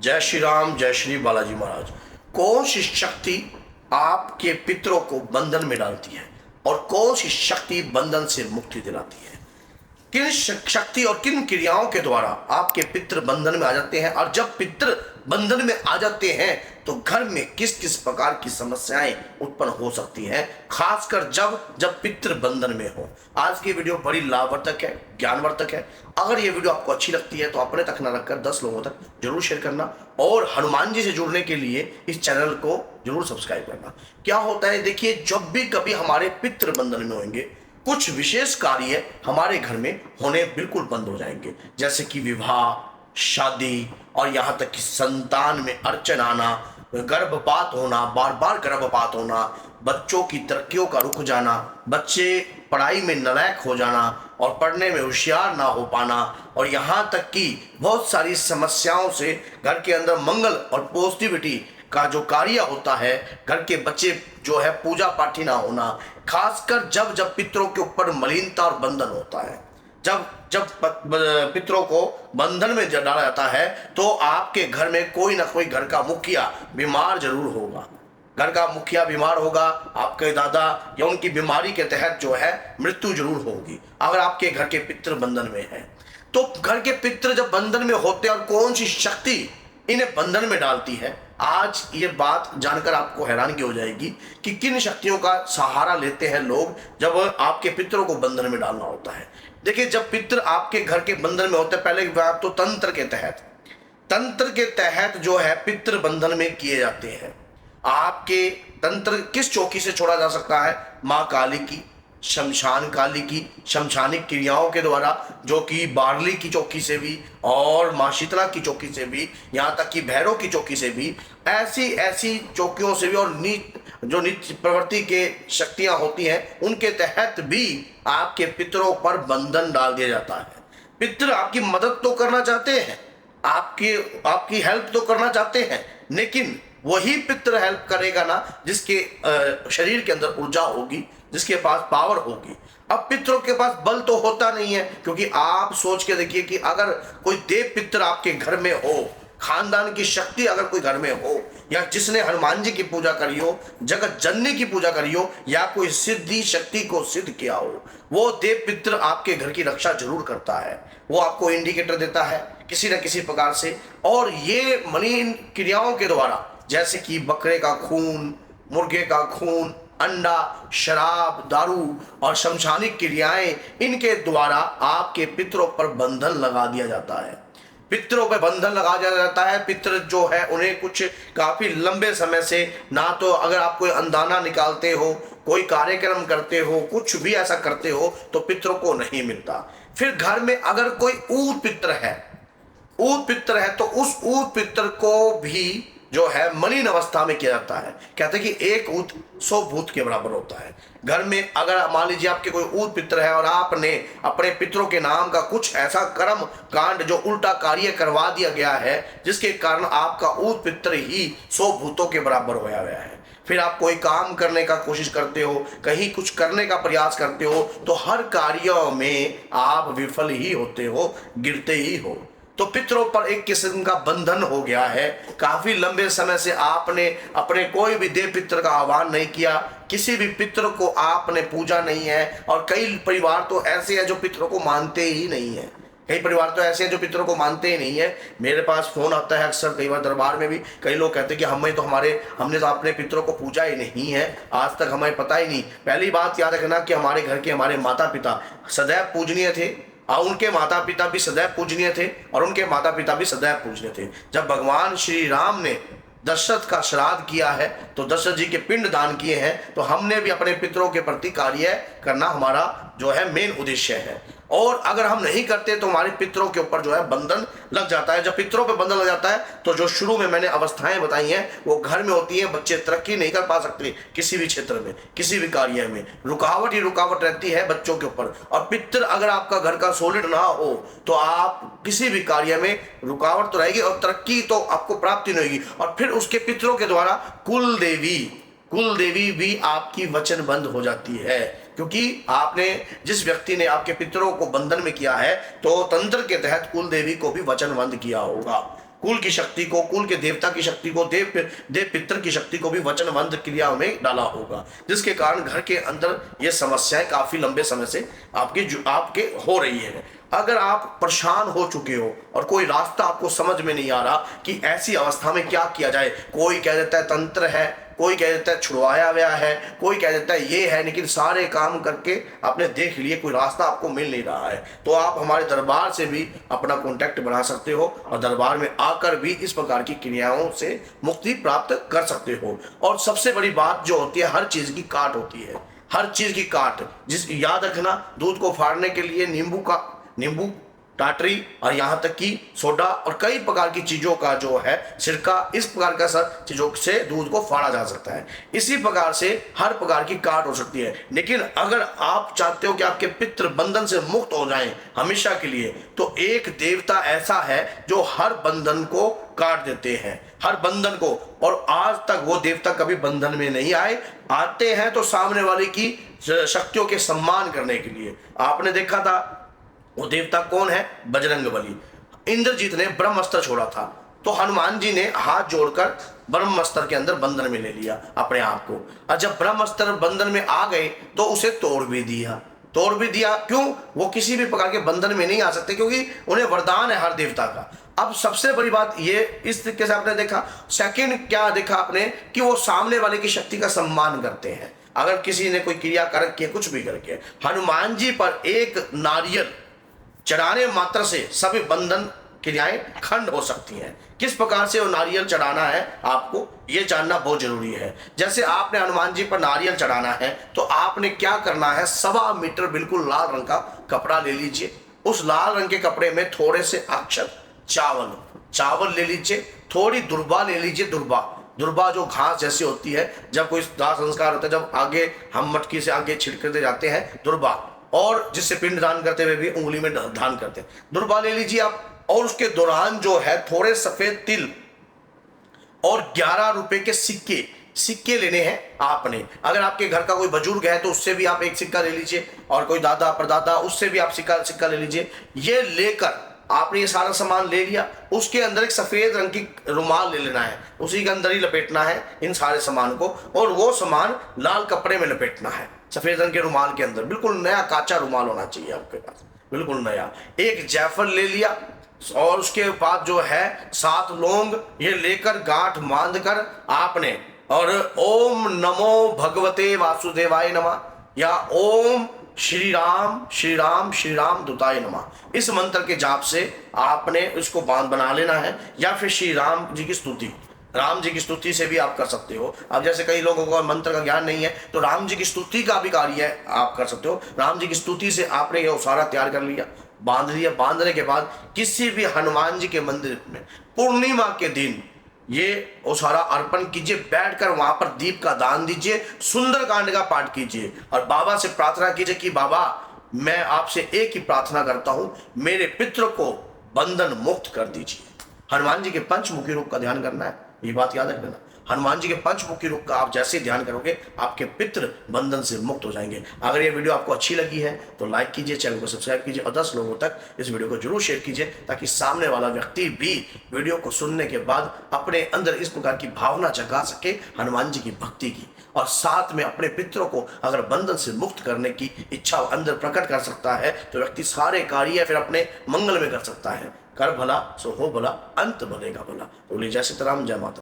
जय श्री राम, जय श्री बालाजी महाराज। कौन सी शक्ति आपके पितरों को बंधन में डालती है और कौन सी शक्ति बंधन से मुक्ति दिलाती है? किन शक्ति और किन क्रियाओं के द्वारा आपके पितृ बंधन में आ जाते हैं, और जब पितृ बंधन में आ जाते हैं तो घर में किस किस प्रकार की समस्याएं उत्पन्न हो सकती हैं, खासकर जब पितृ बंधन में हो। आज की वीडियो बड़ी लाभवर्धक है, ज्ञानवर्धक है। अगर ये वीडियो आपको अच्छी लगती है तो अपने तक न रखकर 10 लोगों तक जरूर शेयर करना, और हनुमान जी से जुड़ने के लिए इस चैनल को जरूर सब्सक्राइब करना। क्या होता है, देखिए, जब भी कभी हमारे पितृ बंधन में होंगे, कुछ विशेष कार्य हमारे घर में होने बिल्कुल बंद हो जाएंगे, जैसे कि विवाह, शादी, और यहाँ तक कि संतान में अड़चन आना, गर्भपात होना, बार बार गर्भपात होना, बच्चों की तरक्कियों का रुक जाना, बच्चे पढ़ाई में नालायक हो जाना और पढ़ने में होशियार ना हो पाना, और यहाँ तक कि बहुत सारी समस्याओं से घर के अंदर मंगल और पॉजिटिविटी का जो कार्य होता है, घर के बच्चे जो है पूजा पाठी ना होना, खासकर जब पितरों के ऊपर मलिनता और बंधन होता है, जब पितरों को बंधन में डाला जाता है, तो आपके घर में कोई ना कोई घर का मुखिया बीमार जरूर होगा। घर का मुखिया बीमार होगा, आपके दादा या उनकी बीमारी के तहत जो है मृत्यु जरूर होगी, अगर आपके घर के पितृ बंधन में है। तो घर के पितृ जब बंधन में होते हैं और कौन सी शक्ति इन्हें बंधन में डालती है, आज ये बात जानकर आपको हैरानगी हो जाएगी कि किन शक्तियों का सहारा लेते हैं लोग जब आपके पितरों को बंधन में डालना होता है। देखिए, जब पितृ आपके घर के बंधन में होते हैं, पहले की बात तो तंत्र के तहत जो है पितृ बंधन में किए जाते हैं। आपके तंत्र किस चौकी से छोड़ा जा सकता है? माँ काली की, शमशान काली की, शमशानिक क्रियाओं के द्वारा, जो कि बारली की चौकी से भी और माँ शीतला की चौकी से भी, यहाँ तक कि भैरव की चौकी से भी, ऐसी चौकियों से भी, और जो नीच प्रवृत्ति के शक्तियाँ होती हैं उनके तहत भी आपके पितरों पर बंधन डाल दिया जाता है। पितर आपकी मदद तो करना चाहते हैं, आपकी हेल्प तो करना चाहते हैं, लेकिन वही पितर हेल्प करेगा ना जिसके शरीर के अंदर ऊर्जा होगी, जिसके पास पावर होगी। अब पितरों के पास बल तो होता नहीं है, क्योंकि आप सोच के देखिए कि अगर कोई देव पितर आपके घर में हो, खानदान की शक्ति अगर कोई घर में हो, या जिसने हनुमान जी की पूजा करी हो, जगत जननी की पूजा करी हो, या कोई सिद्धि शक्ति को सिद्ध किया हो, वो देव पितर आपके घर की रक्षा जरूर करता है। वो आपको इंडिकेटर देता है किसी न किसी प्रकार से, और ये मलिन क्रियाओं के द्वारा, जैसे कि बकरे का खून, मुर्गे का खून, अंडा, शराब, दारू और शमशानिक क्रियाएं, इनके द्वारा आपके पितरों पर बंधन लगा दिया जाता है। पितरों पर बंधन लगा दिया जाता है। पितर जो है उन्हें कुछ काफी लंबे समय से, ना तो अगर आप कोई अंदाना निकालते हो, कोई कार्यक्रम करते हो, कुछ भी ऐसा करते हो, तो पितरों को नहीं मिलता। फिर घर में अगर कोई ऊत पितर है तो उस ऊत पितर को भी जो है मलिन अवस्था में किया जाता है। कहते हैं कि एक ऊत 100 भूत के बराबर होता है। घर में अगर मान लीजिए आपके कोई ऊत पितर है और आपने अपने पितरों के नाम का कुछ ऐसा कर्म कांड जो उल्टा कार्य करवा दिया गया है, जिसके कारण आपका ऊत पितर ही 100 भूतों के बराबर होया गया है। फिर आप कोई काम करने का कोशिश करते हो, कहीं कुछ करने का प्रयास करते हो, तो हर कार्यों में आप विफल ही होते हो, गिरते ही हो। तो पितरों पर एक किस्म का बंधन हो गया है। काफी लंबे समय से आपने अपने कोई भी देव पितर का आह्वान नहीं किया, किसी भी पितर को आपने पूजा नहीं है, और कई परिवार तो ऐसे हैं जो पितरों को मानते ही नहीं है। पितरों को मानते ही नहीं है। मेरे पास फोन आता है अक्सर, कई बार दरबार में भी कई लोग कहते हैं कि हमने तो अपने पितरों को पूजा ही नहीं है, आज तक हमें पता ही नहीं। पहली बात याद रखना कि हमारे घर के हमारे माता पिता सदैव पूजनीय थे, और उनके माता पिता भी सदैव पूजनीय थे, और उनके माता पिता भी सदैव पूजनीय थे। जब भगवान श्री राम ने दशरथ का श्राद्ध किया है, तो दशरथ जी के पिंड दान किए हैं, तो हमने भी अपने पितरों के प्रति कार्य करना हमारा जो है मेन उद्देश्य है। और अगर हम नहीं करते तो हमारे पितरों के ऊपर जो है बंधन लग जाता है। जब पितरों पे बंधन लग जाता है तो जो शुरू में मैंने अवस्थाएं बताई हैं वो घर में होती हैं। बच्चे तरक्की नहीं कर पा सकते, किसी भी क्षेत्र में, किसी भी कार्य में रुकावट ही रुकावट रहती है बच्चों के ऊपर। और पितर अगर आपका घर का सॉलिड ना हो तो आप किसी भी कार्य में रुकावट तो रहेगी और तरक्की तो आपको प्राप्ति नहीं होगी। और फिर उसके पितरों के द्वारा कुल देवी भी आपकी वचनबद्ध हो जाती है, क्योंकि आपने जिस व्यक्ति ने आपके पितरों को बंधन में किया है तो तंत्र के तहत कुल देवी को भी वचनबद्ध किया होगा। कुल की शक्ति को, कुल के देवता की शक्ति को, देव पितर की शक्ति को भी वचनबद्ध क्रियाओं में डाला होगा, जिसके कारण घर के अंदर ये समस्याएं काफी लंबे समय से आपके हो रही है। अगर आप परेशान हो चुके हो और कोई रास्ता आपको समझ में नहीं आ रहा कि ऐसी अवस्था में क्या किया जाए, कोई कह देता है तंत्र है, कोई कह देता है छुड़वाया गया है, कोई कह देता है ये है, लेकिन सारे काम करके आपने देख लिए कोई रास्ता आपको मिल नहीं रहा है, तो आप हमारे दरबार से भी अपना कॉन्टैक्ट बना सकते हो और दरबार में आकर भी इस प्रकार की क्रियाओं से मुक्ति प्राप्त कर सकते हो। और सबसे बड़ी बात जो होती है, हर चीज की काट होती है, हर चीज की काट, जिस याद रखना, दूध को फाड़ने के लिए नींबू, टाटरी और यहाँ तक कि सोडा और कई प्रकार की चीजों का जो है सिरका, इस प्रकार का सब चीजों से दूध को फाड़ा जा सकता है। इसी प्रकार से हर प्रकार की काट हो सकती है। लेकिन अगर आप चाहते हो कि आपके पितृ बंधन से मुक्त हो जाएं हमेशा के लिए, तो एक देवता ऐसा है जो हर बंधन को काट देते हैं, हर बंधन को। और आज तक वो देवता कभी बंधन में नहीं आते हैं तो सामने वाले की शक्तियों के सम्मान करने के लिए। आपने देखा था वो देवता कौन है? बजरंगबली। इंद्रजीत ने ब्रह्मास्त्र छोड़ा था तो हनुमान जी ने हाथ जोड़कर ब्रह्मास्त्र के अंदर बंधन में ले लिया अपने आप को, और जब ब्रह्मास्त्र बंधन में आ गए तो उसे तोड़ भी दिया। क्यों? वो किसी भी प्रकार के बंधन में नहीं आ सकते, क्योंकि उन्हें वरदान है हर देवता का। अब सबसे बड़ी बात ये, इस तरीके से आपने देखा। सेकंड क्या देखा आपने कि वो सामने वाले की शक्ति का सम्मान करते हैं। अगर किसी ने कोई क्रिया करके, कुछ भी करके, हनुमान जी पर एक नारियल चढ़ाने मात्र से सभी बंधन क्रियाएं खंड हो सकती हैं। किस प्रकार से वो नारियल चढ़ाना है आपको ये जानना बहुत जरूरी है। जैसे आपने हनुमान जी पर नारियल चढ़ाना है तो आपने क्या करना है, 1.25 मीटर बिल्कुल लाल रंग का कपड़ा ले लीजिए। उस लाल रंग के कपड़े में थोड़े से अक्षत चावल ले लीजिए, थोड़ी दुर्बा ले लीजिए। दुर्बा जो घास जैसी होती है, जब कोई दाह संस्कार होता है, जब आगे हम मटकी से आगे छिड़कते जाते हैं दुर्बा, और जिससे पिंड दान करते हुए भी उंगली में दान करते हैं, दुर्बा ले लीजिए आप। और उसके दौरान जो है थोड़े सफेद तिल और 11 रुपए के सिक्के लेने हैं आपने। अगर आपके घर का कोई बुजुर्ग है तो उससे भी आप एक सिक्का ले लीजिए, और कोई दादा परदादा उससे भी आप सिक्का ले लीजिए। ये लेकर आपने ये सारा सामान ले लिया, उसके अंदर एक सफेद रंग की रुमाल ले लेना है, उसी के अंदर ही लपेटना है इन सारे सामान को, और वो सामान लाल कपड़े में लपेटना है सफेद रंग के रुमाल के अंदर। बिल्कुल नया काचा रुमाल होना चाहिए आपके पास, बिल्कुल नया। एक जायफल ले लिया, और उसके बाद जो है 7 लौंग ये लेकर गांठ बांध कर आपने, और ओम नमो भगवते वासुदेवाय नमः या ओम श्री राम श्री राम श्री राम दूताय नमः, इस मंत्र के जाप से आपने इसको बांध बना लेना है। या फिर श्री राम जी की स्तुति से भी आप कर सकते हो। अब जैसे कई लोगों को मंत्र का ज्ञान नहीं है तो राम जी की स्तुति का भी कार्य आप कर सकते हो। राम जी की स्तुति से आपने ये उसारा तैयार कर लिया, बांध लिया। बांधने के बाद किसी भी हनुमान जी के मंदिर में पूर्णिमा के दिन ये उसारा अर्पण कीजिए, बैठकर वहां पर दीप का दान दीजिए, सुंदरकांड का पाठ कीजिए, और बाबा से प्रार्थना कीजिए कि बाबा मैं आपसे एक ही प्रार्थना करता हूं, मेरे पितरों को बंधन मुक्त कर दीजिए। हनुमान जी के पंचमुखी रूप का ध्यान करना है, ये बात याद रखना। हनुमान जी के पंचमुखी रूप का आप जैसे ध्यान करोगे आपके पितृ बंधन से मुक्त हो जाएंगे। अगर ये वीडियो आपको अच्छी लगी है तो लाइक कीजिए, चैनल को सब्सक्राइब कीजिए, और 10 लोगों तक इस वीडियो को जरूर शेयर कीजिए, ताकि सामने वाला व्यक्ति भी वीडियो को सुनने के बाद अपने अंदर इस प्रकार की भावना जगा सके हनुमान जी की भक्ति की, और साथ में अपने पितरों को अगर बंधन से मुक्त करने की इच्छा अंदर प्रकट कर सकता है तो व्यक्ति सारे कार्य फिर अपने मंगल में कर सकता है। कर भला सो हो भला, अंत भले का भला। बोलिए जय सीताराम, जय माता।